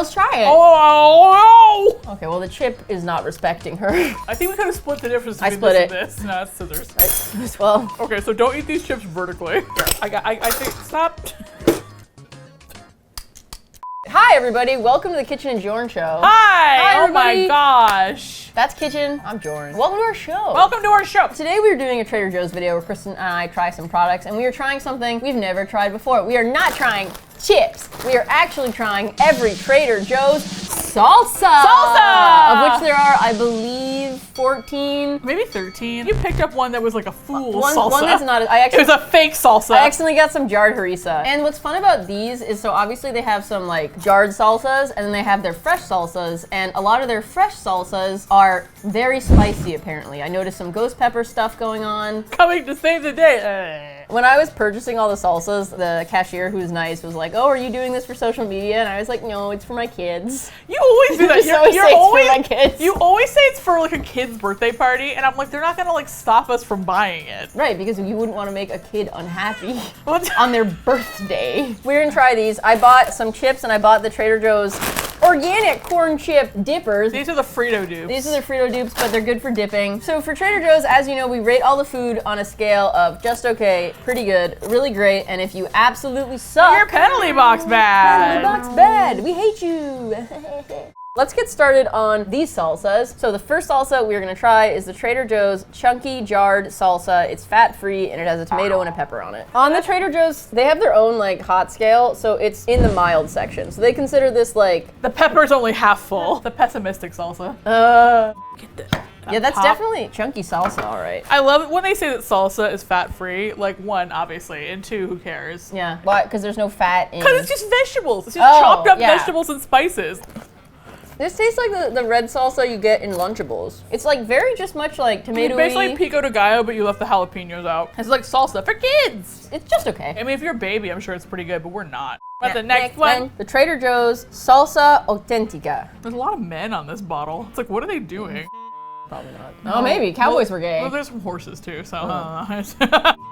let's try it. Oh, no! Okay, well the chip is not respecting her. I think we could have split the difference between split this it. and this. No, it's scissors. Well, Okay, so don't eat these chips vertically. I think, stop. hi everybody, welcome to the Kitchen and Jorn show. Hi! Oh everybody. my gosh. That's Kitchen, I'm Jorn. Welcome to our show. Welcome to our show. Today we are doing a Trader Joe's video where Kristen and I try some products, and we are trying something we've never tried before. We are not trying chips. We are actually trying every Trader Joe's salsa. Salsa! Of which there are, I believe, 14. Maybe 13. You picked up one that was like a fool salsa. One that's not, It was a fake salsa. I accidentally got some jarred harissa. And what's fun about these is, so obviously they have some like jarred salsas, and then they have their fresh salsas, and a lot of their fresh salsas are very spicy apparently. I noticed some ghost pepper stuff going on. Coming to save the day. When I was purchasing all the salsas, the cashier, who's nice, was like, oh, are you doing this for social media? And I was like, no, it's for my kids. You always do that. Just always say it's for my kids. You always say it's for like a kid's birthday party, and I'm like, they're not gonna like stop us from buying it. Right, because you wouldn't want to make a kid unhappy What? on their birthday. We're gonna try these. I bought some chips and I bought the Trader Joe's organic corn chip dippers. These are the Frito dupes. These are the Frito dupes, but they're good for dipping. So for Trader Joe's, as you know, we rate all the food on a scale of just okay, pretty good, really great, and if you absolutely suck, Your penalty box bad. penalty box bad. We hate you. Let's get started on these salsas. So the first salsa we're gonna try is the Trader Joe's chunky jarred salsa. It's fat-free and it has a tomato and a pepper on it. On the Trader Joe's, they have their own like hot scale, so it's in the mild section. So they consider this like, The pepper's only half full. The pessimistic salsa. Get the yeah, that's pop. definitely chunky salsa, all right. I love it when they say that salsa is fat-free. Like, one, obviously, and two, who cares? Yeah, why? Because there's no fat in. Because it's just vegetables. It's just Oh, chopped up yeah. vegetables and spices. This tastes like the red salsa you get in Lunchables. It's like very just much like tomato-y. Basically pico de gallo, but you left the jalapenos out. It's like salsa for kids. It's just okay. I mean, if you're a baby, I'm sure it's pretty good, but we're not. But the next one, one, the Trader Joe's Salsa Autentica. there's a lot of men on this bottle. It's like, what are they doing? Probably not. Oh, maybe. Cowboys were gay. Well, there's some horses too, so.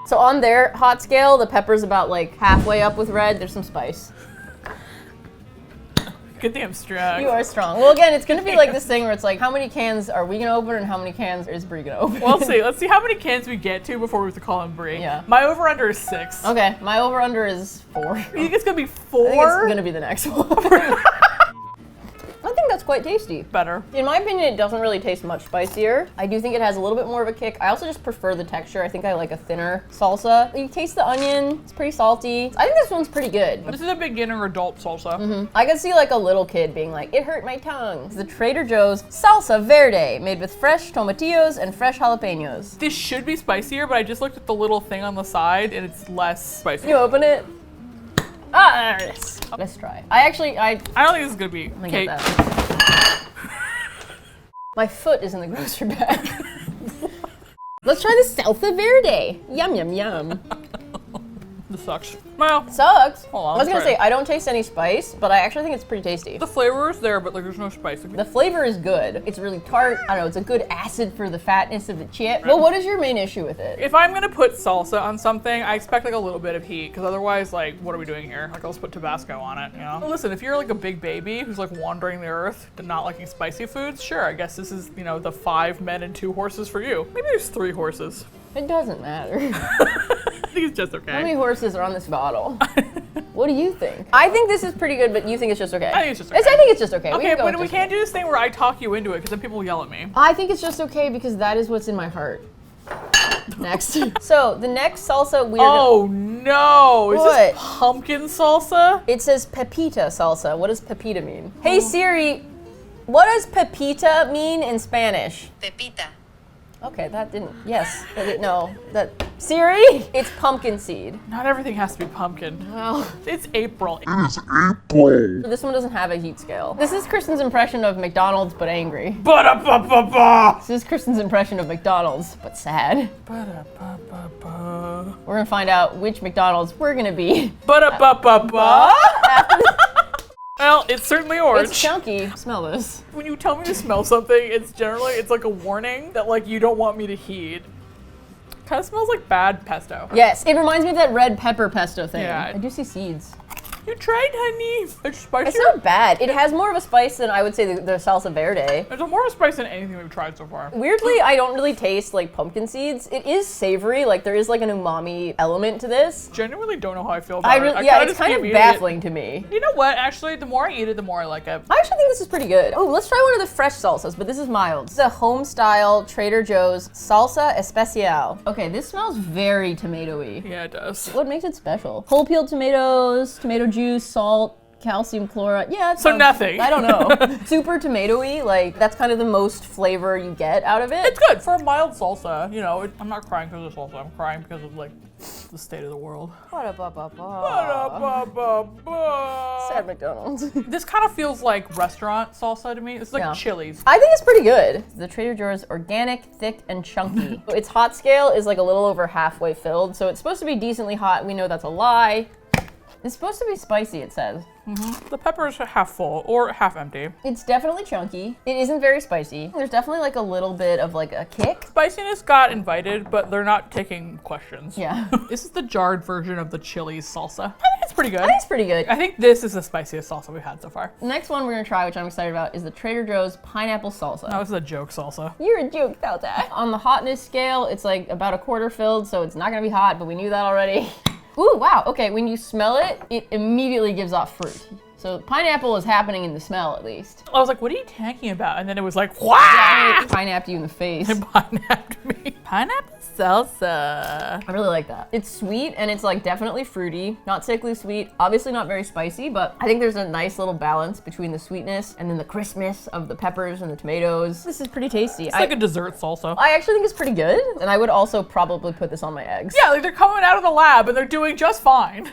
So on their hot scale, the pepper's about like halfway up with red. There's some spice. Good thing I'm strong. You are strong. Well, again, it's gonna be like this thing where it's like, how many cans are we gonna open and how many cans is Brie gonna open? We'll see. Let's see how many cans we get to before we have to call him Brie. Yeah. My over-under is 6. Okay, my over-under is 4. You think it's gonna be 4? I think it's gonna be the next one. I think that's quite tasty. Better. In my opinion, it doesn't really taste much spicier. I do think it has a little bit more of a kick. I also just prefer the texture. I think I like a thinner salsa. You taste the onion, it's pretty salty. I think this one's pretty good. This is a beginner adult salsa. I could see like a little kid being like, it hurt my tongue. It's the Trader Joe's Salsa Verde, made with fresh tomatillos and fresh jalapenos. This should be spicier, but I just looked at the little thing on the side and it's less spicy. You open it. Ah, there it is. Let's try. I don't think this is gonna be Let me cake. get that. My foot is in the grocery bag. Let's try the Salsa Verde. Yum, yum, yum. This sucks. Well, Sucks. Hold on, I was gonna let's say, try it. I don't taste any spice, but I actually think it's pretty tasty. the flavor is there, but like there's no spice. The flavor is good. It's really tart. I don't know, it's a good acid for the fatness of the chip. Well, what is your main issue with it? If I'm gonna put salsa on something, I expect like a little bit of heat, because otherwise, like, what are we doing here? Like, I'll just put Tabasco on it, you know? Well, listen, if you're like a big baby who's like wandering the earth and not liking spicy foods, sure, I guess this is, you know, the 5 men and 2 horses for you. Maybe there's 3 horses. It doesn't matter. I think it's just okay. How many horses are on this bottle? What do you think? I think this is pretty good, but you think it's just okay. I think it's just okay. I think it's just okay. Okay, can go but with we just can't okay. do this thing where I talk you into it, because then people yell at me. I think it's just okay because that is what's in my heart. Next. So the next salsa we are Oh no! Is What? this pumpkin salsa? it says pepita salsa. What does pepita mean? Hey Siri, what does pepita mean in Spanish? Pepita. Okay, that didn't. Yes, no. That Siri, it's pumpkin seed. Not everything has to be pumpkin. Well, It's April. this one doesn't have a heat scale. This is Kristen's impression of McDonald's, but angry. Ba-da-ba-ba-ba! This is Kristen's impression of McDonald's, but sad. Ba-da-ba-ba-ba. We're gonna find out which McDonald's we're gonna be. Ba-da-ba-ba-ba! Well, it's certainly orange. It's chunky. Smell this. When you tell me to smell something, it's like a warning that like you don't want me to heed. Kind of smells like bad pesto. Yes, it reminds me of that red pepper pesto thing. Yeah. I do see seeds. You tried, honey. It's spicy. It's not bad. It has more of a spice than I would say the salsa verde. There's more of a spice than anything we've tried so far. Weirdly, I don't really taste like pumpkin seeds. It is savory, like there is like an umami element to this. Genuinely don't know how I feel about it. Yeah, it's kind of baffling to me. You know what? Actually, the more I eat it, the more I like it. I actually think this is pretty good. Oh, let's try one of the fresh salsas, but this is mild. This is a home-style Trader Joe's Salsa Especial. Okay, this smells very tomatoey. Yeah, it does. What makes it special? Whole peeled tomatoes, tomato juice, salt, calcium chloride. Yeah. So nothing. I don't know. Super tomatoey, like that's kind of the most flavor you get out of it. It's good for a mild salsa. You know, I'm not crying because of the salsa. I'm crying because of like the state of the world. Sad McDonald's. This kind of feels like restaurant salsa to me. It's like Chili's. I think it's pretty good. The Trader Joe's organic, thick, and chunky. Its hot scale is like a little over halfway filled, so it's supposed to be decently hot. We know that's a lie. It's supposed to be spicy, it says. The peppers are half full or half empty. It's definitely chunky. It isn't very spicy. There's definitely like a little bit of like a kick. Spiciness got invited, but they're not taking questions. Yeah. This is the jarred version of the Chili's salsa. I think it's pretty good. I think it's pretty good. I think this is the spiciest salsa we've had so far. The next one we're gonna try, which I'm excited about, is the Trader Joe's pineapple salsa. No, this is a joke salsa. You're a joke, salsa. On the hotness scale, it's like about a quarter filled, so it's not gonna be hot, but we knew that already. Ooh, wow, okay, when you smell it, it immediately gives off fruit. So pineapple is happening in the smell, at least. I was like, what are you talking about? And then it was like, wow! Yeah, it pineapped you in the face. It pineapped me. Pineapple salsa. I really like that. It's sweet and it's like definitely fruity, not sickly sweet, obviously not very spicy, but I think there's a nice little balance between the sweetness and then the crispness of the peppers and the tomatoes. This is pretty tasty. It's like a dessert salsa. I actually think it's pretty good, and I would also probably put this on my eggs. Yeah, like they're coming out of the lab and they're doing just fine.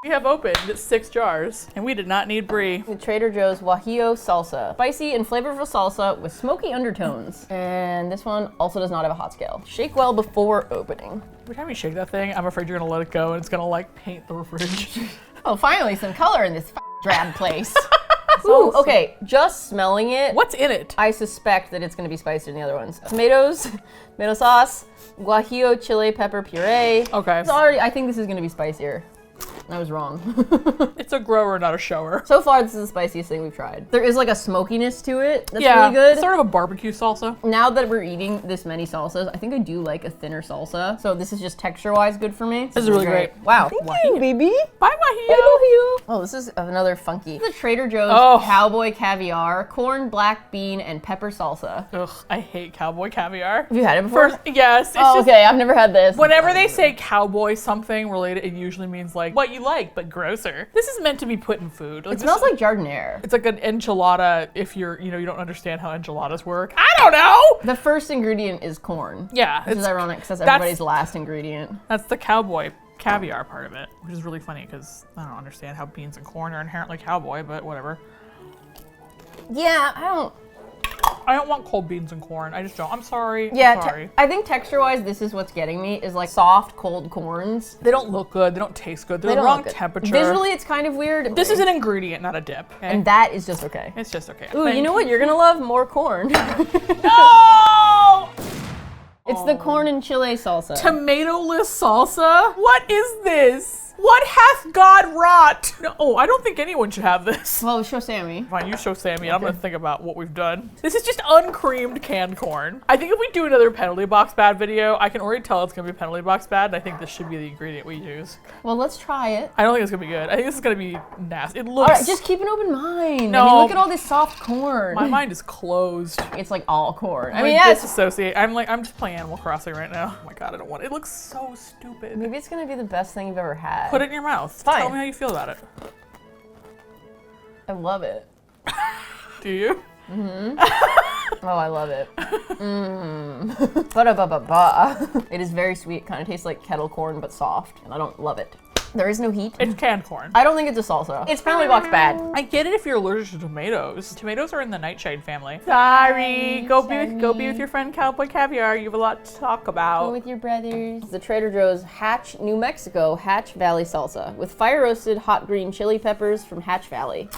We have opened 6 jars, and we did not need brie. The Trader Joe's Guajillo salsa. Spicy and flavorful salsa with smoky undertones. And this one also does not have a hot scale. Shake well before opening. Every time you shake that thing, I'm afraid you're gonna let it go and it's gonna like paint the fridge. Oh, finally some color in this drab place. Ooh, okay, just smelling it. What's in it? I suspect that it's gonna be spicier than the other ones. Tomatoes, tomato sauce, guajillo chili pepper puree. Okay. I think this is gonna be spicier. I was wrong. It's a grower, not a shower. So far, this is the spiciest thing we've tried. There is like a smokiness to it that's really good. It's sort of a barbecue salsa. Now that we're eating this many salsas, I think I do like a thinner salsa. So this is just texture-wise good for me. This is really great. Wow. Thank you, baby. Bye, Guajillo. Oh, this is another funky. The Trader Joe's Cowboy Caviar, corn, black bean, and pepper salsa. Ugh, I hate cowboy caviar. Have you had it before? Yes. It's just, okay, I've never had this. Whenever they say cowboy something related, it usually means like what you like, but grosser. This is meant to be put in food. Like, it smells like jardiniere. It's like an enchilada if you don't understand how enchiladas work. I don't know! The first ingredient is corn. Yeah. Which is ironic because that's everybody's last ingredient. That's the cowboy caviar part of it, which is really funny because I don't understand how beans and corn are inherently cowboy, but whatever. Yeah, I don't want cold beans and corn. I just don't. I'm sorry. Yeah, I'm sorry. I think texture-wise, this is what's getting me, is like soft, cold corns. They don't look good. They don't taste good. They're the wrong temperature. Visually, it's kind of weird. This is an ingredient, not a dip. Okay? And that is just okay. It's just okay. Ooh, you know what? You're gonna love more corn. No! It's the corn and chile salsa. Tomato-less salsa? What is this? What hath God wrought? No, I don't think anyone should have this. Well, show Sammy. Fine, you show Sammy, and I'm gonna think about what we've done. This is just uncreamed canned corn. I think if we do another penalty box bad video, I can already tell it's gonna be penalty box bad, and I think this should be the ingredient we use. Well, let's try it. I don't think it's gonna be good. I think this is gonna be nasty. It looks. All right, just keep an open mind. No. I mean, look at all this soft corn. My mind is closed. It's like all corn. I mean, disassociate. I'm just playing Animal Crossing right now. Oh my god, I don't want it. It looks so stupid. Maybe it's gonna be the best thing you've ever had. Put it in your mouth. Fine. Tell me how you feel about it. I love it. Do you? Mm-hmm. Oh, I love it. Ba-da-ba-ba-ba. It is very sweet. Kind of tastes like kettle corn, but soft, and I don't love it. There is no heat. It's canned corn. I don't think it's a salsa. It's penalty box bad. I get it if you're allergic to tomatoes. Tomatoes are in the nightshade family. Sorry. Go be with your friend Cowboy Caviar. You have a lot to talk about. Go with your brothers. The Trader Joe's Hatch, New Mexico Hatch Valley salsa with fire roasted hot green chili peppers from Hatch Valley.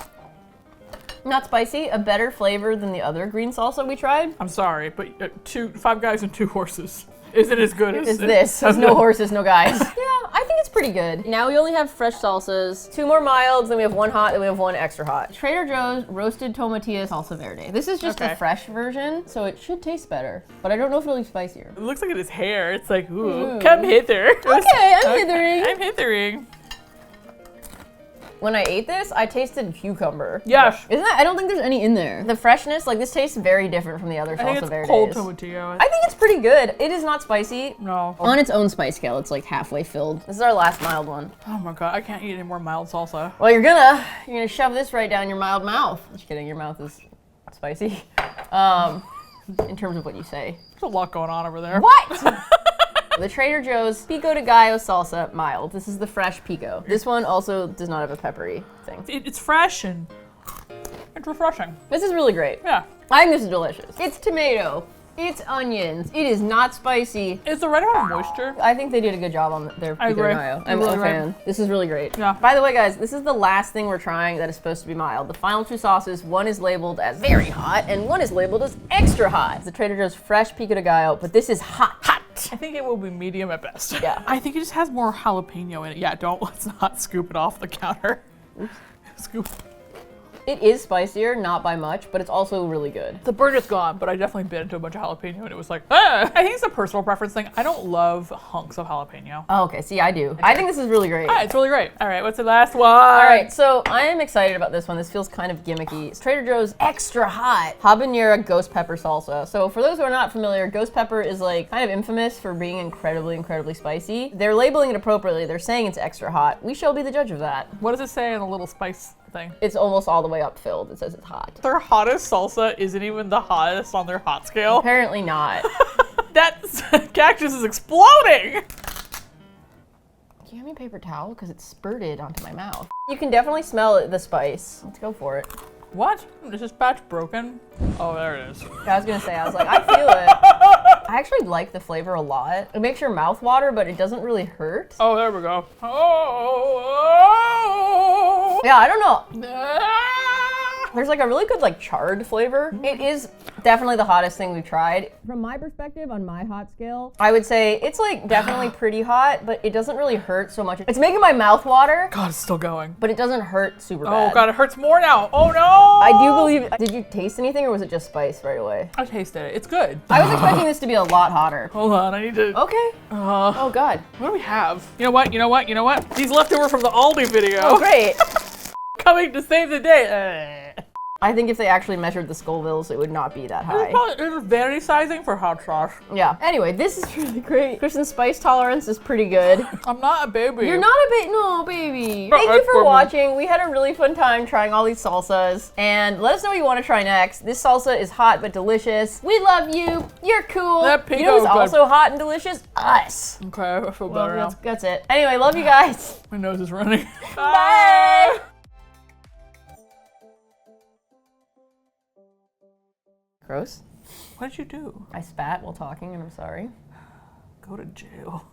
Not spicy, a better flavor than the other green salsa we tried. I'm sorry, but 5 guys and 2 horses isn't as good as this. There's no horses, no guys. Yeah, I think it's pretty good. Now we only have fresh salsas, 2 more milds, then we have 1 hot, then we have 1 extra hot. Trader Joe's roasted tomatillo salsa verde. This is just the fresh version, so it should taste better, but I don't know if it'll be spicier. It looks like it is hair. It's like, ooh. Come hither. Okay, I'm hithering. I'm hithering. When I ate this, I tasted cucumber. Yes. Isn't that? I don't think there's any in there. The freshness, like this tastes very different from the other salsa verdes. I think it's cold tomatillo. I think it's pretty good. It is not spicy. No. On its own spice scale, it's like halfway filled. This is our last mild one. Oh my god, I can't eat any more mild salsa. Well, you're gonna shove this right down your mild mouth. Just kidding, your mouth is spicy. In terms of what you say. There's a lot going on over there. What? The Trader Joe's Pico de Gallo salsa mild. This is the fresh pico. This one also does not have a peppery thing. It's fresh and it's refreshing. This is really great. Yeah. I think this is delicious. It's tomato. It's onions. It is not spicy. It's the right amount of moisture. I think they did a good job on their Pico de Gallo. I'm a fan. This is really great. Yeah. By the way, guys, this is the last thing we're trying that is supposed to be mild. The final 2 sauces, one is labeled as very hot and one is labeled as extra hot. It's the Trader Joe's fresh Pico de Gallo, but this is hot. I think it will be medium at best. Yeah. I think it just has more jalapeno in it. Yeah, let's not scoop it off the counter. Oops. Scoop. It is spicier, not by much, but it's also really good. The burn is gone, but I definitely bit into a bunch of jalapeno and it was like, ah! I think it's a personal preference thing. I don't love hunks of jalapeno. Oh, okay, see, I do. I think this is really great. It's really great. All right, what's the last one? All right, so I am excited about this one. This feels kind of gimmicky. It's Trader Joe's extra hot habanero ghost pepper salsa. So for those who are not familiar, ghost pepper is like kind of infamous for being incredibly, incredibly spicy. They're labeling it appropriately. They're saying it's extra hot. We shall be the judge of that. What does it say in the little spice thing? It's almost all the way up filled. It says it's hot. Their hottest salsa isn't even the hottest on their hot scale. Apparently not. That cactus is exploding! Do you have any paper towel? Because it spurted onto my mouth. You can definitely smell the spice. Let's go for it. What? Is this batch broken? Oh, there it is. I was gonna say, I was like, I feel it. I actually like the flavor a lot. It makes your mouth water, but it doesn't really hurt. Oh, there we go. Oh. Yeah, I don't know. Ah. There's like a really good like charred flavor. It is definitely the hottest thing we've tried. From my perspective, on my hot scale, I would say it's like definitely pretty hot, but it doesn't really hurt so much. It's making my mouth water. God, it's still going. But it doesn't hurt super bad. Oh God, it hurts more now. Oh no! I do believe, did you taste anything or was it just spice right away? I tasted it. It's good. I was expecting this to be a lot hotter. Hold on, I need to. Okay. Oh God. What do we have? You know what? You know what? You know what? These leftover from the Aldi video. Oh great. Coming to save the day. I think if they actually measured the Scovilles, it would not be that high. It's vanity sizing for hot sauce. Yeah. Anyway, this is really great. Kristen's spice tolerance is pretty good. I'm not a baby. You're not a baby. No, baby. Thank you for watching. We had a really fun time trying all these salsas. And let us know what you want to try next. This salsa is hot but delicious. We love you. You're cool. That pico you know who's also hot and delicious? Us. Okay, I feel better now. That's it. Anyway, love you guys. My nose is running. Bye. Gross. What did you do? I spat while talking and I'm sorry. Go to jail.